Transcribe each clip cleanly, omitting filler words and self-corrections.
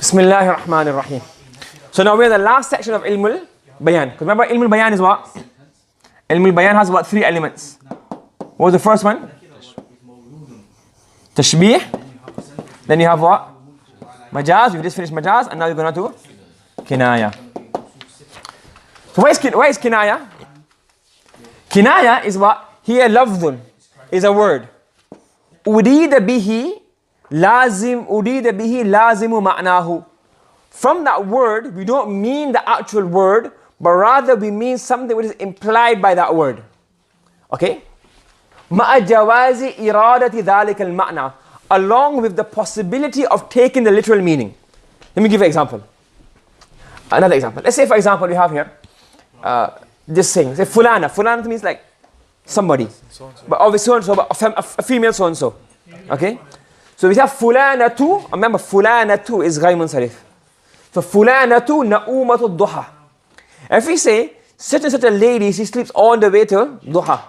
Bismillahir Rahmanir Rahim. So now we're in the last section of Ilmul Bayan. Because remember, Ilmul Bayan is what? Ilmul Bayan has what? 3 elements. What was the first one? Tashbih. Then you have what? Majaz. We just finished Majaz, and now you're going to Kinaya. So why is Kinaya? Kinaya is what? Here lafdhun is a word. Urida bihi lazimu ma'nahu. From that word, we don't mean the actual word, but rather we mean something which is implied by that word. Okay? Ma'a jawazi iradati dhalika al-ma'na. Along with the possibility of taking the literal meaning. Let me give you an example. Another example. Let's say, for example, we have here this thing. Say fulana. Fulana means like somebody. But obviously so-and-so, but a female so-and-so. Okay? So we have fulana tu. Remember, fulana tu is ghaymun sarif. So fulana tu na'umatu duha. If we say such and such a lady, she sleeps all the way till duha.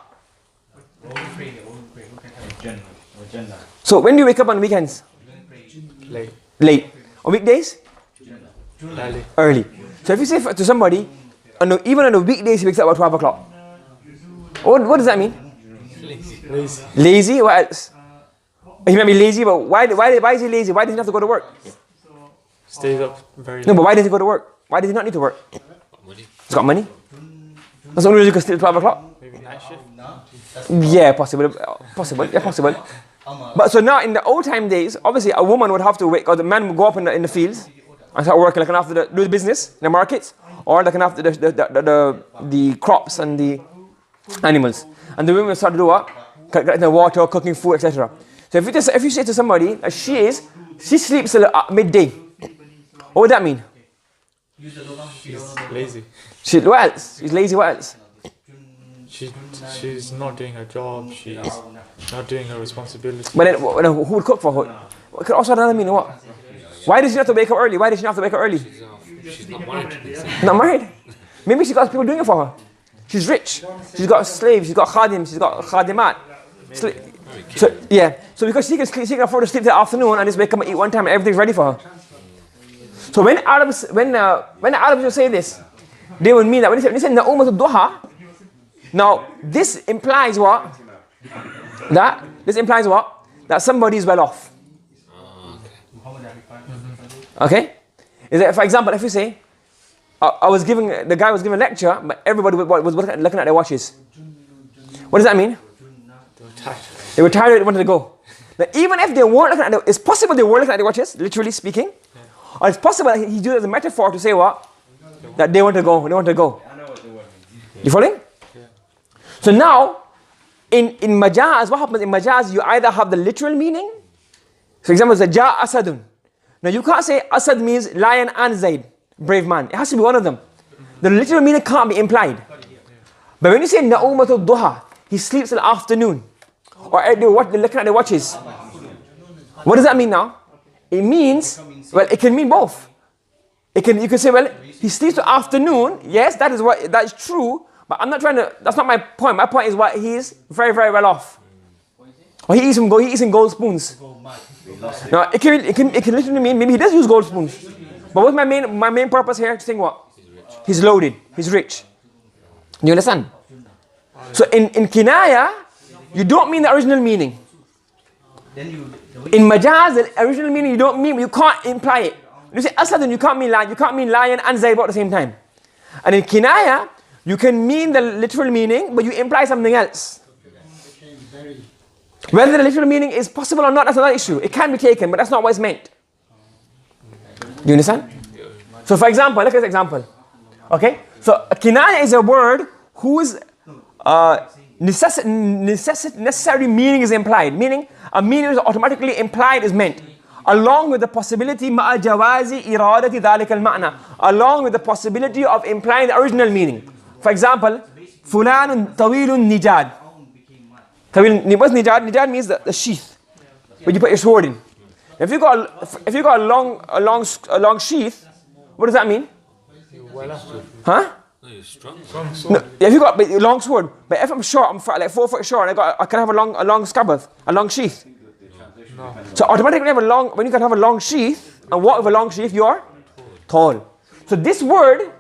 So when do you wake up on weekends? Late. On weekdays? Early. So if you say to somebody, even on the weekdays he wakes up at 12 o'clock. What does that mean? Lazy. Lazy? What else? He might be lazy, but why is he lazy? Why does he have to go to work? Stays up very late. No, but why does he go to work? Why does he not need to work? Money. He's got money. That's the only reason you can sleep at 12 o'clock. Maybe night shift? Yeah, possible. Yeah, possible. But so now in the old time days, obviously a woman would have to wake, or the man would go up in the fields and start working, looking after do the business in the markets, or looking after the crops and the animals. And the women would start to do what? Getting the water, cooking food, etc. So if you say to somebody that she sleeps till midday, what would that mean? She's lazy. What else? She's lazy. What else? She's not doing her job. She's not doing her responsibility. But then, who would cook for her? It could also have another meaning. What? Why does she have to wake up early? Why does she not have to wake up early? She's not married. Not married. Maybe she got people doing it for her. She's rich. She's got slaves. She's got khadim. She's got khadimat. So yeah. So because she can afford to sleep till afternoon and just wake up and eat one time and everything's ready for her. So when the Arabs will say this, they would mean that when they say na'umatul duha. Now this implies what? That somebody is well off. Okay? Is that, for example, if you say, the guy was giving a lecture, but everybody was looking at their watches. What does that mean? They were tired, they wanted to go. Now, even if they weren't looking at it's possible they were looking at their watches, literally speaking, or it's possible that he used it as a metaphor to say what? That they want to go. You following? So now, in majaz, what happens in majaz? You either have the literal meaning. For example, it's ja asadun. Now you can't say asad means lion and Zaid, brave man. It has to be one of them. The literal meaning can't be implied. But when you say na'umatul duha, he sleeps in the afternoon. Or they're looking at their watches. What does that mean now? It means, well, it can mean both. You can say, well, he sleeps in the afternoon. Yes, that is true. But I'm not trying to, that's not my point. My point is what he is very, very well off. Or he eats in gold spoons. Now, it can literally mean maybe he does use gold spoons. But what's my main purpose here? To think what? He's loaded. He's rich. Do you understand? So in kinaya, you don't mean the original meaning. In majaz, the original meaning you can't imply it. When you say asadun, you can't mean lion and zaib at the same time. And in kinaya, you can mean the literal meaning, but you imply something else. Whether the literal meaning is possible or not, that's another issue. It can be taken, but that's not what it's meant. Do you understand? So for example, look at this example. Okay? So kinaya is a word whose necessary meaning is implied. Meaning, a meaning is automatically implied is meant. Along with the possibility ma'a jawazi iradati dhalika al-ma'na. Along with the possibility of implying the original meaning. For example, fulanun tawilun nijad. What's nijad? Nijad means the sheath, where you put your sword in. If you got a long sheath, what does that mean? Huh? No, you're strong. No, if you got a long sword, but if I'm short, I'm like 4 foot short, and I can have a long scabbard, a long sheath. No. So automatically when you can have a long sheath, and walk with a long sheath, you are tall. So this word,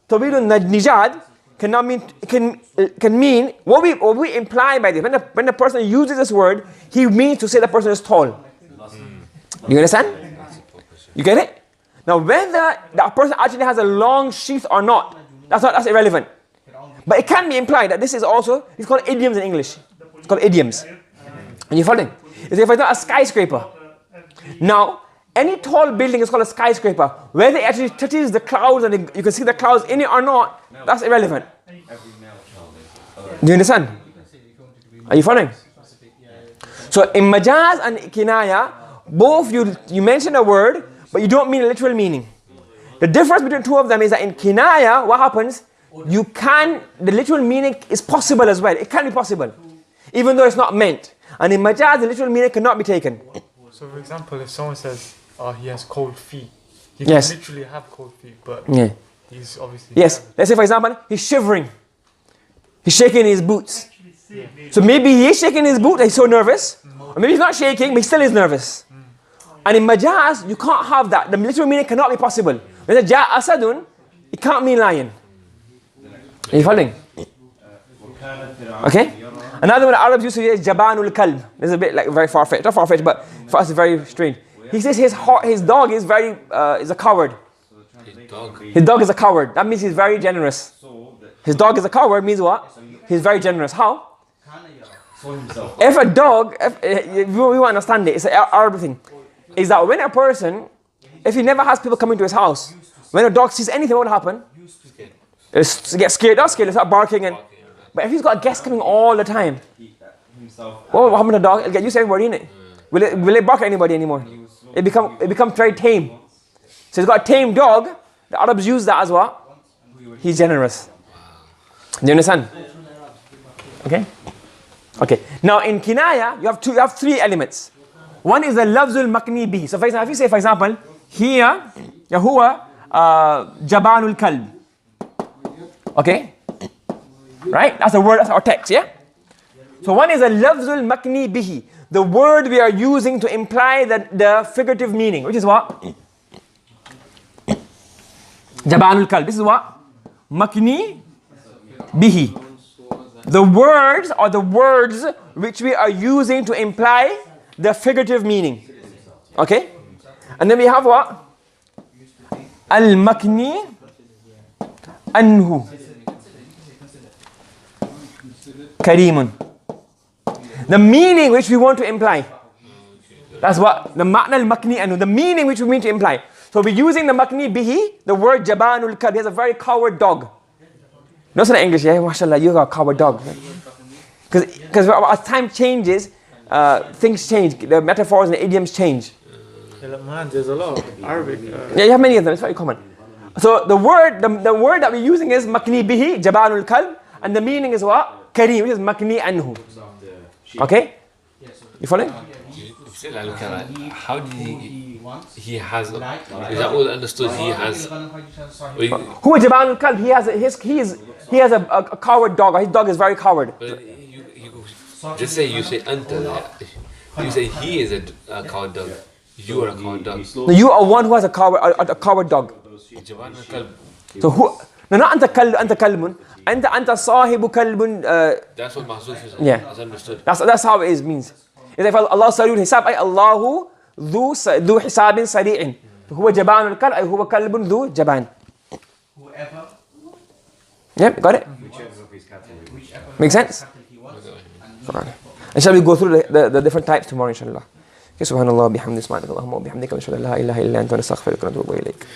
Tawilun Nijad, cannot mean can mean what we imply by this. When the person uses this word, he means to say the person is tall. Do you understand? You get it? Now whether that person actually has a long sheath or not, that's irrelevant. But it can be implied that this is also, it's called idioms in English. It's called idioms. And you following? It's if I thought a skyscraper. Now, any tall building is called a skyscraper. Whether it actually touches the clouds and you can see the clouds in it or not, that's irrelevant. Do you understand? Are you following? So in Majaz and Kinaya, both you mention a word, but you don't mean a literal meaning. The difference between two of them is that in Kinaya, what happens? The literal meaning is possible as well. It can be possible, even though it's not meant. And in Majaz, the literal meaning cannot be taken. So for example, if someone says, oh, he has cold feet, he can literally have cold feet, but he's obviously... Yes, let's say for example, he's shivering. He's shaking his boots. Yeah. So maybe he is shaking his boot and he's so nervous. Or maybe he's not shaking, but he still is nervous. And in Majaz, you can't have that. The literal meaning cannot be possible. When it's Ja Asadun, it can't mean lion. Are you following? Okay? Another one the Arabs used to use is Jabanul Kalb. This is a bit like very far-fetched. Not far-fetched, but for us it's very strange. He says his dog is is a coward. His dog is a coward. That means he's very generous. His dog is a coward means what? He's very generous. How? If a dog, if we want to understand it, it's an Arab thing. Is that when a person, if he never has people coming to his house, when a dog sees anything, what will happen? It gets scared, not scared, it start barking. But if he's got guests coming all the time, what will happen to the dog? It'll get used to everybody, innit? Will it bark at anybody anymore? It becomes very tame. So he's got a tame dog. The Arabs use that as what? He's generous. Do you understand? Okay? Okay. Now in Kinaya, you have three elements. One is the lafzul makni bihi. So for example, if you say, for example, here, Yahuwa Jabanul Kalb. Okay? Right? That's a word, that's our text, yeah? So one is a lafzul makni bihi. The word we are using to imply the figurative meaning, which is what? Jabanul Kalb. This is what? Makni bihi. The words are the words which we are using to imply the figurative meaning. Okay? And then we have what? Al-makni anhu. Karimun. The meaning which we want to imply. That's what the ma'na al-makni anhu, the meaning which we mean to imply. So we're using the makni bihi, the word jabanul kalb. He has a very coward dog. No, it's not English, yeah? MashaAllah, you got a coward dog. Because as time changes, things change. The metaphors and the idioms change. Yeah, man, there's a lot of Arabic. Yeah, you have many of them. It's very common. So the word that we're using is makni bihi, jabanul kalb, and the meaning is what? Kareem, which is makni anhu. Okay? You following? How did he has? Is that all understood? He has. Who is Jabanul Kalb? He has a coward dog. His dog is very coward. Just say you say anta. You say he is a coward dog. You are a coward dog. No, you are one who has a coward dog. Jabanul Kalb. So who? No, not anta kalbun. Anta sahibu kalbun. That's what mahzuf is. Yeah. That's understood. That's how it is means. It's like Allah sariyul hisab ay Allahu dhu hisabin sari'in. Huwa jabanul kalb ay huwa kalbun dhu jaban. Whoever. Yep, got it? Make sense? And shall we go through the different types tomorrow inshallah? Okay, subhanallah bihamdi subhanaka Allahumma wa bihamdika wa ashhadu an la ilaha illa anta astaghfiruka wa atubu ilayk.